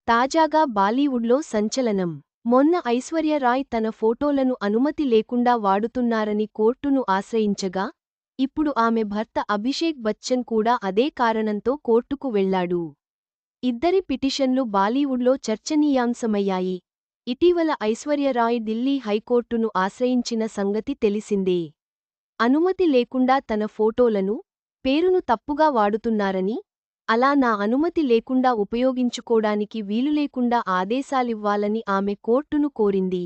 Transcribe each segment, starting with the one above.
తాజాగా బాలీవుడ్లో సంచలనం. మొన్న ఐశ్వర్య రాయ్ తన ఫోటోలను అనుమతి లేకుండా వాడుతున్నారని కోర్టును ఆశ్రయించగా, ఇప్పుడు ఆమె భర్త అభిషేక్ బచ్చన్ కూడా అదే కారణంతో కోర్టుకు వెళ్లాడు. ఇద్దరి పిటిషన్లు బాలీవుడ్లో చర్చనీయాంశమయ్యాయి. ఇటీవల ఐశ్వర్య రాయ్ ఢిల్లీ హైకోర్టును ఆశ్రయించిన సంగతి తెలిసిందే. అనుమతి లేకుండా తన ఫోటోలను, పేరును తప్పుగా వాడుతున్నారని, అలా నా అనుమతి లేకుండా ఉపయోగించుకోడానికి వీలులేకుండా ఆదేశాలివ్వాలని ఆమె కోర్టును కోరింది.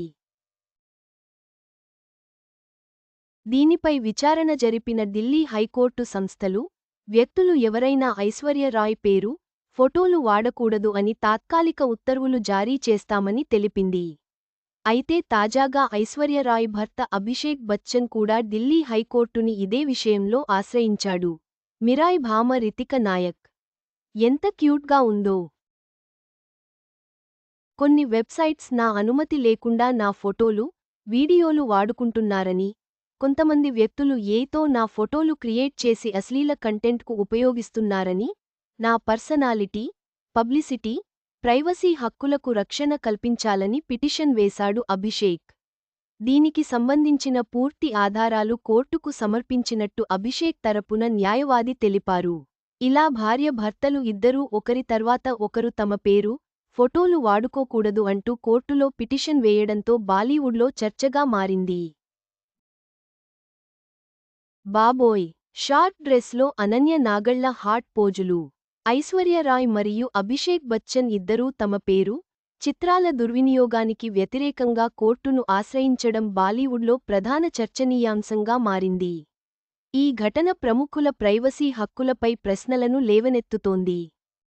దీనిపై విచారణ జరిపిన ఢిల్లీ హైకోర్టు సంస్థలు, వ్యక్తులు ఎవరైనా ఐశ్వర్య రాయ్ పేరు, ఫోటోలు వాడకూడదు అని తాత్కాలిక ఉత్తర్వులు జారీ చేస్తామని తెలిపింది. అయితే తాజాగా ఐశ్వర్య రాయ్ భర్త అభిషేక్ బచ్చన్ కూడా ఢిల్లీ హైకోర్టుని ఇదే విషయంలో ఆశ్రయించాడు. మిరాయ్ భామ రితిక నాయక్ ఎంత క్యూట్గా ఉందో! కొన్ని వెబ్సైట్స్ నా అనుమతి లేకుండా నా ఫోటోలు, వీడియోలు వాడుకుంటున్నారని, కొంతమంది వ్యక్తులు ఏతో నా ఫోటోలు క్రియేట్ చేసి అశ్లీల కంటెంట్కు ఉపయోగిస్తున్నారని, నా పర్సనాలిటీ, పబ్లిసిటీ, ప్రైవసీ హక్కులకు రక్షణ కల్పించాలని పిటిషన్ వేశాడు అభిషేక్. దీనికి సంబంధించిన పూర్తి ఆధారాలు కోర్టుకు సమర్పించినట్టు అభిషేక్ తరపున న్యాయవాది తెలిపారు. ఇలా భార్య-భర్తలు ఇద్దరూ ఒకరి తర్వాత ఒకరు తమ పేరు, ఫోటోలు వాడుకోకూడదు అంటూ కోర్టులో పిటిషన్ వేయడంతో బాలీవుడ్లో చర్చగా మారింది. బాబోయ్! షార్ట్ డ్రెస్లో అనన్య నాగళ్ల హాట్ పోజులు. ఐశ్వర్య రాయ్ మరియు అభిషేక్ బచ్చన్ ఇద్దరూ తమ పేరు, చిత్రాల దుర్వినియోగానికి వ్యతిరేకంగా కోర్టును ఆశ్రయించడం బాలీవుడ్లో ప్రధాన చర్చనీయాంశంగా మారింది. ఈ ఘటన ప్రముఖుల ప్రైవసీ హక్కులపై ప్రశ్నలను లేవనెత్తుతోంది.